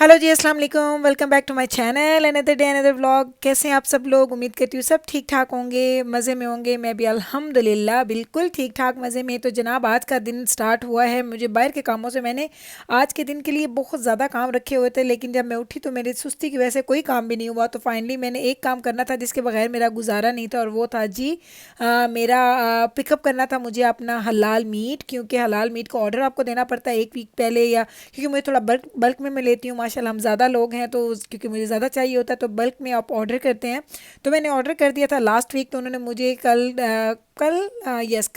Hello ji, अस्सलाम वालेकुम। Welcome back to my channel, another day another vlog. कैसे हैं आप सब लोग? उम्मीद करती हूँ सब ठीक ठाक होंगे, मज़े में होंगे। मैं भी अल्हम्दुलिल्लाह बिल्कुल ठीक ठाक मज़े में। तो जनाब, आज का दिन स्टार्ट हुआ है। मुझे बाहर के कामों से मैंने आज के दिन के लिए बहुत ज़्यादा काम रखे हुए थे, लेकिन जब मैं उठी तो मेरी सुस्ती की वजह से कोई काम भी नहीं हुआ। तो फाइनली मैंने एक काम करना था जिसके बगैर मेरा गुजारा नहीं था, और वो था जी मेरा पिकअप करना था मुझे अपना हलाल मीट। क्योंकि हलाल मीट का ऑर्डर आपको देना पड़ता है एक वीक पहले, या क्योंकि मुझे थोड़ा बल्क बल्क में मैं लेती हूँ। माशाल्लाह हम ज़्यादा लोग हैं, तो क्योंकि मुझे ज़्यादा चाहिए होता है तो बल्क में आप ऑर्डर करते हैं। तो मैंने ऑर्डर कर दिया था लास्ट वीक। तो उन्होंने मुझे कल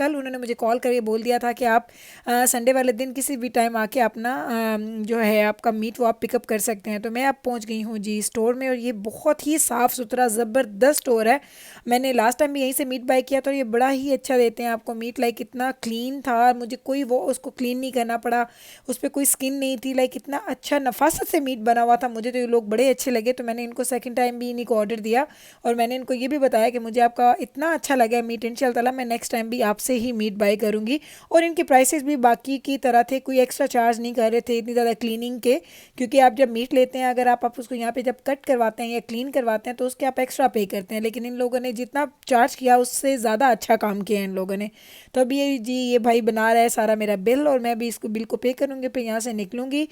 उन्होंने मुझे कॉल करके बोल दिया था कि आप संडे वाले दिन किसी भी टाइम आके अपना जो है आपका मीट वो आप पिकअप कर सकते हैं। तो मैं अब पहुंच गई हूँ जी स्टोर में, और ये बहुत ही साफ़ सुथरा ज़बरदस्त स्टोर है। मैंने लास्ट टाइम भी यहीं से मीट बाय किया, तो ये बड़ा ही अच्छा देते हैं आपको मीट। लाइक इतना क्लीन था, मुझे कोई वो उसको क्लीन नहीं करना पड़ा, उस पर कोई स्किन नहीं थी। लाइक इतना अच्छा नफासत से मीट बना हुआ था। मुझे तो ये लोग बड़े अच्छे लगे, तो मैंने इनको सेकंड टाइम भी इन्हीं को ऑर्डर दिया, और मैंने इनको ये भी बताया कि मुझे आपका इतना अच्छा लगा है मीट, इंशाल्लाह मैं नेक्स्ट टाइम भी आपसे ही मीट बाय करूँगी। और इनके प्राइसेस भी बाकी की तरह थे, कोई एक्स्ट्रा चार्ज नहीं कर रहे थे इतनी ज़्यादा क्लीनिंग के। क्योंकि आप जब मीट लेते हैं, अगर आप उसको यहाँ पे जब कट करवाते हैं या क्लीन करवाते हैं तो उसके आप एक्स्ट्रा पे करते हैं, लेकिन इन लोगों ने जितना चार्ज किया उससे ज़्यादा अच्छा काम किया इन लोगों ने। तो अभी ये जी ये भाई बना रहा है सारा मेरा बिल, और मैं भी इसको बिल को पे करूँगी, फिर यहाँ से निकलूँगी।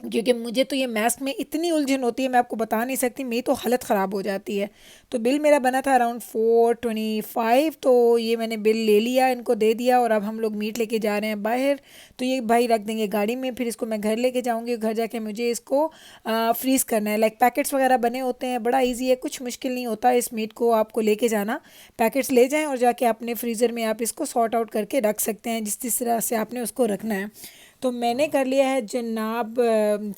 क्योंकि मुझे तो ये मैथ्स में इतनी उलझन होती है, मैं आपको बता नहीं सकती, मेरी तो हालत ख़राब हो जाती है। तो बिल मेरा बना था अराउंड 425। तो ये मैंने बिल ले लिया, इनको दे दिया, और अब हम लोग मीट लेके जा रहे हैं बाहर। तो ये भाई रख देंगे गाड़ी में, फिर इसको मैं घर लेके जाऊँगी। घर जाके मुझे इसको फ्रीज़ करना है। लाइक पैकेट्स वगैरह बने होते हैं, बड़ा ईजी है, कुछ मुश्किल नहीं होता इस मीट को आपको लेके जाना। पैकेट्स ले जाएँ और जाके अपने फ्रीज़र में आप इसको सॉर्ट आउट करके रख सकते हैं जिस जिस तरह से आपने उसको रखना है। तो मैंने कर लिया है जनाब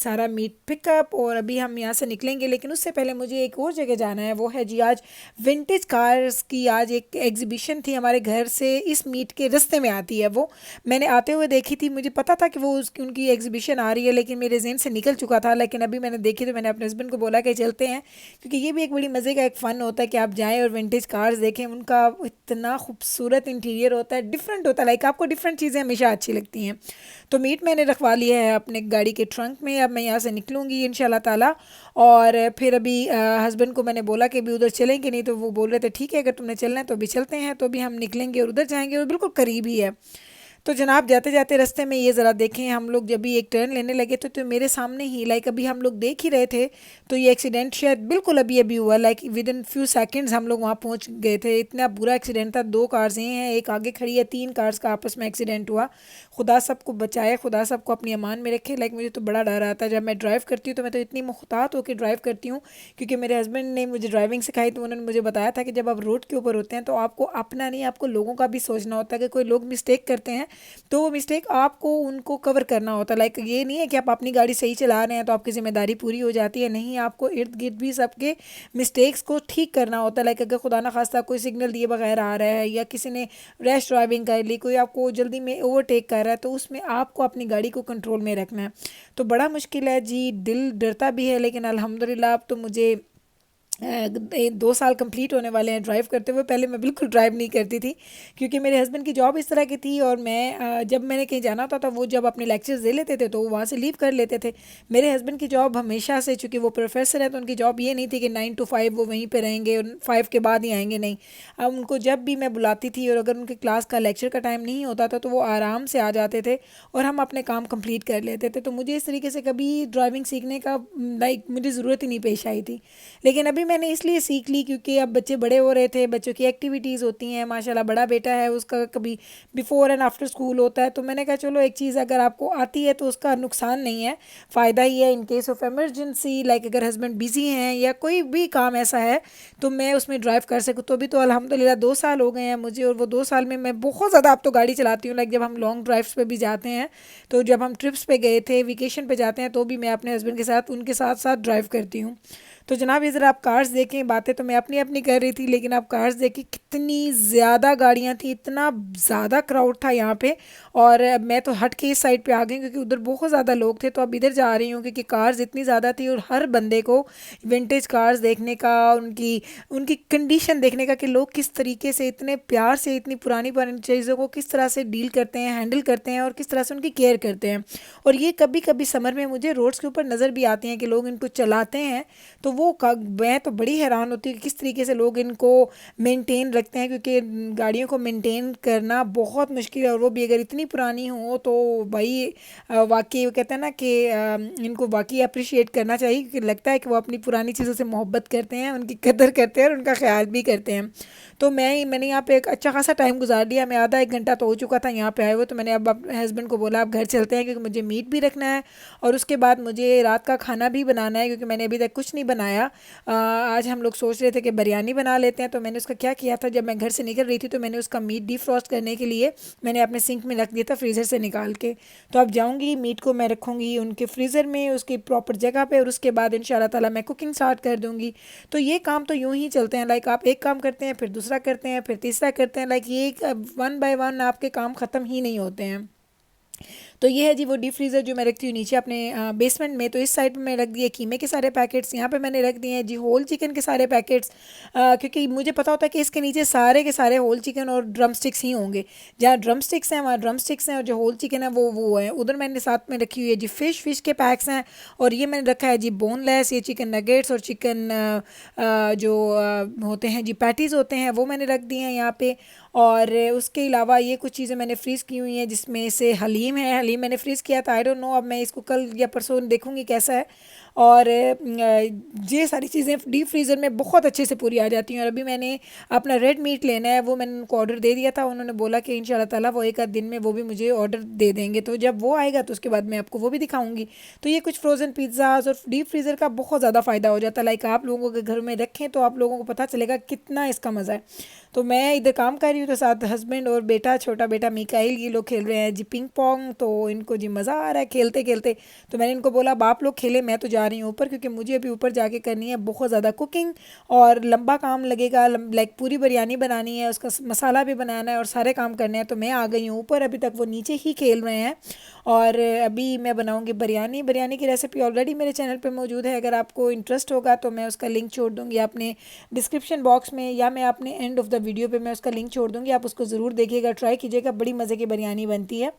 सारा मीट पिकअप, और अभी हम यहाँ से निकलेंगे। लेकिन उससे पहले मुझे एक और जगह जाना है, वो है जी आज विंटेज कार्स की आज एक एग्जीबिशन थी हमारे घर से इस मीट के रास्ते में आती है वो। मैंने आते हुए देखी थी, मुझे पता था कि वो उसकी उनकी एग्जीबिशन आ रही है, लेकिन मेरे जहन से निकल चुका था। लेकिन अभी मैंने देखी तो मैंने अपने हस्बैंड को बोला कि चलते हैं, क्योंकि ये भी एक बड़ी मज़े का एक फ़न होता है कि आप जाएँ और विंटेज कार्स देखें। उनका इतना खूबसूरत इंटीरियर होता है, डिफरेंट होता है। लाइक आपको डिफरेंट चीज़ें हमेशा अच्छी लगती हैं। तो मीट मैंने रखवा लिया है अपने गाड़ी के ट्रंक में। अब मैं यहाँ से निकलूँगी इंशाल्लाह ताला। और फिर अभी हस्बैंड को मैंने बोला कि अभी उधर चलेंगे, नहीं तो वो बोल रहे थे ठीक है अगर तुमने चलना है तो अभी चलते हैं। तो अभी हम निकलेंगे और उधर जाएंगे, और बिल्कुल करीब ही है। तो जनाब, जाते जाते रास्ते में ये ज़रा देखें, हम लोग जब भी एक टर्न लेने लगे तो मेरे सामने ही, लाइक अभी हम लोग देख ही रहे थे, तो ये एक्सीडेंट शायद बिल्कुल अभी अभी हुआ। Like with in few seconds हम लोग वहाँ पहुँच गए थे। इतना बुरा एक्सीडेंट था। दो कार्स ये हैं, एक आगे खड़ी है, तीन कार्स का आपस में एक्सीडेंट हुआ। खुदा सबको बचाए, खुदा सबको अपनी अमान में रखे। लाइक मुझे तो बड़ा डर आता है जब मैं ड्राइव करती हूँ, तो मैं तो इतनी मुहतात होकर ड्राइव करती हूँ। क्योंकि मेरे हस्बैंड ने मुझे ड्राइविंग सिखाई, तो उन्होंने मुझे बताया था कि जब आप रोड के ऊपर होते हैं तो आपको अपना नहीं, आपको लोगों का भी सोचना होता है कि कोई लोग मिस्टेक करते हैं तो वो मिस्टेक आपको उनको कवर करना होता है। लाइक ये नहीं है कि आप अपनी गाड़ी सही चला रहे हैं तो आपकी ज़िम्मेदारी पूरी हो जाती है, नहीं, आपको इर्द गिर्द भी सबके मिस्टेक्स को ठीक करना होता है। लाइक अगर खुदा ना खास्ता कोई सिग्नल दिए बगैर आ रहा है, या किसी ने रैश ड्राइविंग कर ली, कोई आपको जल्दी में ओवरटेक कर रहा है, तो उसमें आपको अपनी गाड़ी को कंट्रोल में रखना है। तो बड़ा मुश्किल है जी, दिल डरता भी है, लेकिन अल्हम्दुलिल्लाह अब तो मुझे 2 साल कंप्लीट होने वाले हैं ड्राइव करते हुए। पहले मैं बिल्कुल ड्राइव नहीं करती थी, क्योंकि मेरे हस्बैंड की जॉब इस तरह की थी, और मैं जब मैंने कहीं जाना होता था, वो जब अपने लेक्चर्स दे लेते थे तो वो वहाँ से लीव कर लेते थे। मेरे हस्बैंड की जॉब हमेशा से, चूँकि वो प्रोफेसर है, तो उनकी जॉब ये नहीं थी कि 9 to 5 वो वहीं पर रहेंगे और 5 के बाद ही आएंगे, नहीं। अब उनको जब भी मैं बुलाती थी, और अगर उनके क्लास का लेक्चर का टाइम नहीं होता था, तो वो आराम से आ जाते थे और हम अपने काम कंप्लीट कर लेते थे। तो मुझे इस तरीके से कभी ड्राइविंग सीखने का लाइक मुझे ज़रूरत ही नहीं पेश आई थी। लेकिन अभी मैंने इसलिए सीख ली क्योंकि अब बच्चे बड़े हो रहे थे, बच्चों की एक्टिविटीज़ होती हैं। माशाल्लाह बड़ा बेटा है, उसका कभी बिफ़ोर एंड आफ्टर स्कूल होता है। तो मैंने कहा चलो एक चीज़ अगर आपको आती है तो उसका नुकसान नहीं है, फ़ायदा ही है। In case of emergency, like अगर हस्बैंड बिज़ी हैं या कोई भी काम ऐसा है तो मैं उसमें ड्राइव कर सकूँ। तो अभी तो अल्हम्दुलिल्लाह 2 साल हो गए हैं मुझे, और वो 2 साल में मैं बहुत ज़्यादा अब तो गाड़ी चलाती हूँ। लाइक जब हम लॉन्ग ड्राइव्स पे भी जाते हैं, तो जब हम ट्रिप्स पे गए थे, वेकेशन पे जाते हैं, तो भी मैं अपने हस्बैंड के साथ उनके साथ साथ ड्राइव करती हूँ। तो जनाब ये ज़रा आप कार्स देखें, बातें तो मैं अपनी अपनी कर रही थी, लेकिन आप कार्स देखें कितनी ज़्यादा गाड़ियाँ थी, इतना ज़्यादा क्राउड था यहाँ पे। और मैं तो हट के इस साइड पे आ गई क्योंकि उधर बहुत ज़्यादा लोग थे, तो अब इधर जा रही हूँ क्योंकि कार्स इतनी ज़्यादा थी। और हर बंदे को विंटेज कार्स देखने का, उनकी उनकी कंडीशन देखने का कि लोग किस तरीके से इतने प्यार से इतनी पुरानी पुरानी चीज़ों को किस तरह से डील करते हैं, हैंडल करते हैं और किस तरह से उनकी केयर करते हैं। और ये कभी कभी समर में मुझे रोड्स के ऊपर नज़र भी आती हैं कि लोग इनको चलाते हैं, तो वो मैं तो बड़ी हैरान होती हूँ कि किस तरीके से लोग इनको मेंटेन रखते हैं, क्योंकि गाड़ियों को मेंटेन करना बहुत मुश्किल है। और वो भी अगर इतनी पुरानी हो तो भाई वाकई वो कहते हैं ना कि इनको वाकई अप्रिशिएट करना चाहिए, क्योंकि लगता है कि वो अपनी पुरानी चीज़ों से मोहब्बत करते हैं, उनकी कदर करते हैं और उनका ख्याल भी करते हैं। तो मैंने यहाँ पे एक अच्छा खासा टाइम गुजार दिया, मैं आधा एक घंटा तो हो चुका था यहाँ पे आए हुए। तो मैंने अब अपने हस्बैंड को बोला अब घर चलते हैं, क्योंकि मुझे मीट भी रखना है और उसके बाद मुझे रात का खाना भी बनाना है, क्योंकि मैंने अभी तक कुछ नहीं बनाया। आज हम लोग सोच रहे थे कि बिरयानी बना लेते हैं। तो मैंने उसका क्या किया था, जब मैं घर से निकल रही थी तो मैंने उसका मीट डीफ्रॉस्ट करने के लिए मैंने अपने सिंक में रख दिया था फ्रीज़र से निकाल के। तो अब जाऊँगी, मीट को मैं रखूँगी उनके फ्रीज़र में उसकी प्रॉपर जगह पे, और उसके बाद इंशाल्लाह ताला मैं कुकिंग स्टार्ट कर दूँगी। तो ये काम तो यूँ ही चलते हैं, लाइक आप एक काम करते हैं फिर दूसरा करते हैं फिर तीसरा करते हैं, लाइक ये वन बाय वन आपके काम ख़त्म ही नहीं होते हैं। तो ये है जी वो डीप फ्रीज़र जो मैं रखती हूँ नीचे अपने बेसमेंट में। तो इस साइड पे मैं रख दिए कीमे के सारे पैकेट्स, यहाँ पे मैंने रख दिए हैं जी होल चिकन के सारे पैकेट्स, क्योंकि मुझे पता होता है कि इसके नीचे सारे के सारे होल चिकन और ड्रम स्टिक्स ही होंगे। जहाँ ड्रम स्टिक्स हैं वहाँ ड्रम स्टिक्स हैं, और जो होल चिकन है वो है। उधर मैंने साथ में रखी हुई है जी फ़िश के पैक्स हैं, और ये मैंने रखा है जी बोनलेस, ये चिकन नगेट्स और चिकन जो होते हैं जी पैटीज़ होते हैं वो मैंने रख दिए हैं यहाँ पे। और उसके अलावा ये कुछ चीज़ें मैंने फ्रीज़ की हुई हैं, जिसमें से हलीम है, हलीम मैंने फ्रीज़ किया था, आई डोंट नो अब मैं इसको कल या परसों देखूंगी कैसा है। और ये सारी चीज़ें डीप फ्रीज़र में बहुत अच्छे से पूरी आ जाती हैं। और अभी मैंने अपना रेड मीट लेना है, वो मैंने उनको ऑर्डर दे दिया था, उन्होंने बोला कि इंशाल्लाह ताला वो एक आध दिन में वो भी मुझे ऑर्डर दे देंगे। तो जब वो आएगा तो उसके बाद मैं आपको वो भी दिखाऊंगी। तो ये कुछ फ्रोज़न पिज़्ज़ाज और डीप फ्रीज़र का बहुत ज़्यादा फ़ायदा हो जाता है, लाइक आप लोगों के घर में रखें तो आप लोगों को पता चलेगा कितना इसका मज़ा है। तो मैं इधर काम कर रही हूँ, तो साथ हस्बैंड और बेटा, छोटा बेटा मिकाइल, ये लोग खेल रहे हैं जी पिंग पोंग। तो इनको जी मज़ा आ रहा है खेलते खेलते। तो मैंने इनको बोला अब आप लोग खेले, मैं तो जा रही हूँ ऊपर, क्योंकि मुझे अभी ऊपर जाके करनी है बहुत ज़्यादा कुकिंग और लंबा काम लगेगा। लाइक पूरी बिरयानी बनानी है, उसका मसाला भी बनाना है और सारे काम करने हैं। तो मैं आ गई हूँ ऊपर, अभी तक वो नीचे ही खेल रहे हैं। और अभी मैं बनाऊँगी बिरयानी। बिरयानी की रेसिपी ऑलरेडी मेरे चैनल पर मौजूद है, अगर आपको इंटरेस्ट होगा तो मैं उसका लिंक छोड़ दूँगी अपने डिस्क्रिप्शन बॉक्स में, या मैं अपने एंड ऑफ द वीडियो पे मैं उसका लिंक छोड़ दूँगी, आप उसको ज़रूर देखिएगा, ट्राई कीजिएगा, बड़ी मज़े की बिरयानी बनती है।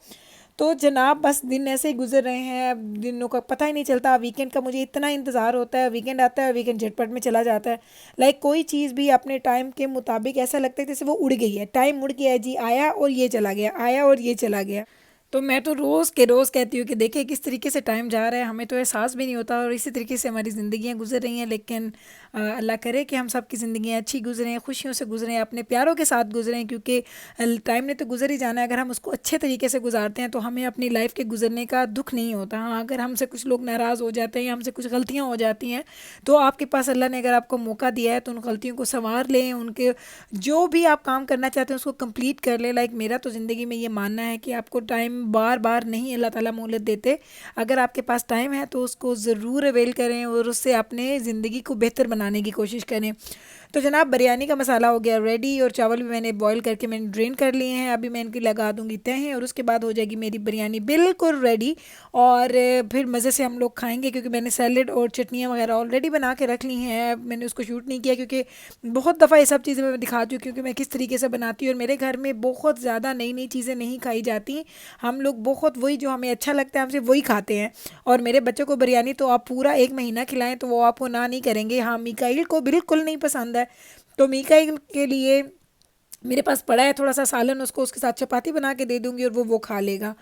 तो जनाब बस दिन ऐसे ही गुजर रहे हैं, दिनों का पता ही नहीं चलता। वीकेंड का मुझे इतना इंतज़ार होता है, वीकेंड आता है वीकेंड झटपट में चला जाता है। लाइक कोई चीज़ भी अपने टाइम के मुताबिक ऐसा लगता है जैसे वो उड़ गई है, टाइम उड़ गया है जी, आया और ये चला गया, आया और ये चला गया। तो मैं तो रोज़ के रोज़ कहती हूँ कि देखिए किस तरीके से टाइम जा रहा है, हमें तो एहसास भी नहीं होता, और इसी तरीके से हमारी ज़िंदगियाँ गुजर रही हैं। लेकिन अल्लाह करे कि हम सब की ज़िंदगियाँ अच्छी गुजरें, खुशियों से गुजरें, अपने प्यारों के साथ गुजरें, क्योंकि टाइम ने तो गुजर ही जाना है। अगर हम उसको अच्छे तरीके से गुजारते हैं तो हमें अपनी लाइफ के गुजरने का दुख नहीं होता। हाँ, अगर हमसे कुछ लोग नाराज़ हो जाते हैं या हमसे कुछ गलतियाँ हो जाती हैं, तो आपके पास अल्लाह ने अगर आपको मौका दिया है तो उन गलतियों को संवार लें, उनके जो भी आप काम करना चाहते हैं उसको कंप्लीट कर लें। लाइक मेरा तो ज़िंदगी में ये मानना है कि आपको टाइम बार बार नहीं अल्लाह ताला मोहलत देते। अगर आपके पास टाइम है तो उसको ज़रूर अवेल करें और उससे अपने ज़िंदगी को बेहतर बनाने की कोशिश करें। तो जनाब बिरयानी का मसाला हो गया रेडी, और चावल भी मैंने बॉईल करके मैंने ड्रेन कर लिए हैं। अभी मैं इनकी लगा दूंगी तहें, और उसके बाद हो जाएगी मेरी बिरयानी बिल्कुल रेडी। और फिर मज़े से हम लोग खाएंगे, क्योंकि मैंने सैलड और चटनियाँ वगैरह ऑलरेडी बना के रख ली हैं। मैंने उसको शूट नहीं किया क्योंकि बहुत दफ़ा ये सब चीज़ें मैं दिखाती हूँ, क्योंकि मैं किस तरीके से बनाती हूँ। और मेरे घर में बहुत ज़्यादा नई नई चीज़ें नहीं खाई जाती, हम लोग बहुत वही जो हमें अच्छा लगता है हम सिर्फ वही खाते हैं। और मेरे बच्चों को बिरयानी तो आप पूरा एक महीना खिलाएं तो वो आपको ना नहीं करेंगे। हाँ, मिकाइल को बिल्कुल नहीं पसंद है, तो मिकाइल के लिए मेरे पास पड़ा है थोड़ा सा सालन, उसको उसके साथ चपाती बना के दे दूंगी और वो खा लेगा।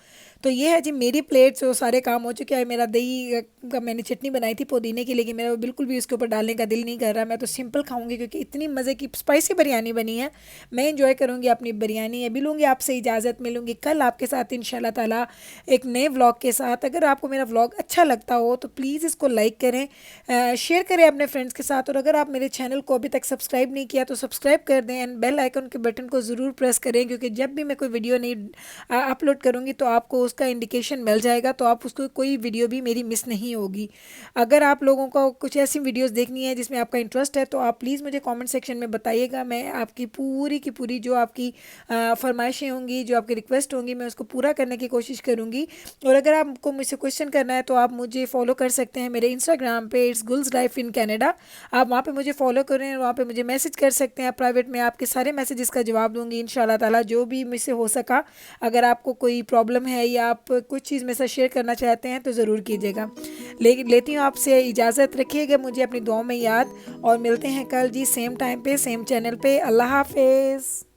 तो ये है जी मेरी प्लेट से वो सारे काम हो चुके हैं। मेरा दही का मैंने चटनी बनाई थी पुदीने की, लेकिन मेरा वो बिल्कुल भी उसके ऊपर डालने का दिल नहीं कर रहा। मैं तो सिंपल खाऊंगी, क्योंकि इतनी मज़े की स्पाइसी बिरयानी बनी है। मैं इंजॉय करूंगी अपनी बिरयानी। अभी लूँगी आपसे इजाज़त, मिलूंगी कल आपके साथ इंशाल्लाह ताला एक नए व्लॉग के साथ। अगर आपको मेरा व्लॉग अच्छा लगता हो तो प्लीज़ इसको लाइक करें, शेयर करें अपने फ्रेंड्स के साथ, और अगर आप मेरे चैनल को अभी तक सब्सक्राइब नहीं किया तो सब्सक्राइब कर दें, एंड बेल आइकन के बटन को ज़रूर प्रेस करें, क्योंकि जब भी मैं कोई वीडियो नहीं अपलोड करूँगी तो आपको उसका इंडिकेशन मिल जाएगा, तो आप उसको कोई वीडियो भी मेरी मिस नहीं होगी। अगर आप लोगों को कुछ ऐसी वीडियोस देखनी है जिसमें आपका इंटरेस्ट है, तो आप प्लीज़ मुझे कमेंट सेक्शन में बताइएगा। मैं आपकी पूरी की पूरी जो आपकी फरमाइशें होंगी, जो आपकी रिक्वेस्ट होंगी, मैं उसको पूरा करने की कोशिश करूँगी। और अगर आपको मुझसे क्वेश्चन करना है तो आप मुझे फॉलो कर सकते हैं मेरे इंस्टाग्राम पे, it's Gul's life in Canada. आप वहाँ पे मुझे फॉलो करें, वहाँ पे मुझे मैसेज कर सकते हैं प्राइवेट में। आपके सारे मैसेजेस का जवाब दूंगी इंशाल्लाह ताला, जो भी मुझसे हो सका। अगर आपको कोई प्रॉब्लम है या आप कुछ चीज़ मेरे साथ शेयर करना चाहते हैं तो ज़रूर कीजिएगा। लेती हूँ आपसे इजाज़त, रखिएगा मुझे अपनी दुआ में याद, और मिलते हैं कल जी सेम टाइम पे सेम चैनल पे। अल्लाह हाफिज़।